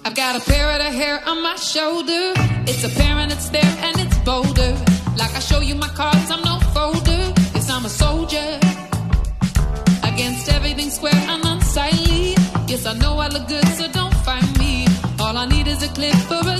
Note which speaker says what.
Speaker 1: I've got a parrot of hair on my shoulder. It's apparent, it's there, and it's bolder. Like I show you my cards, I'm no folder. Yes, I'm a soldier. Against everything square and unsightly. Yes, I know I look good, so don't find me. All I need is a clip or a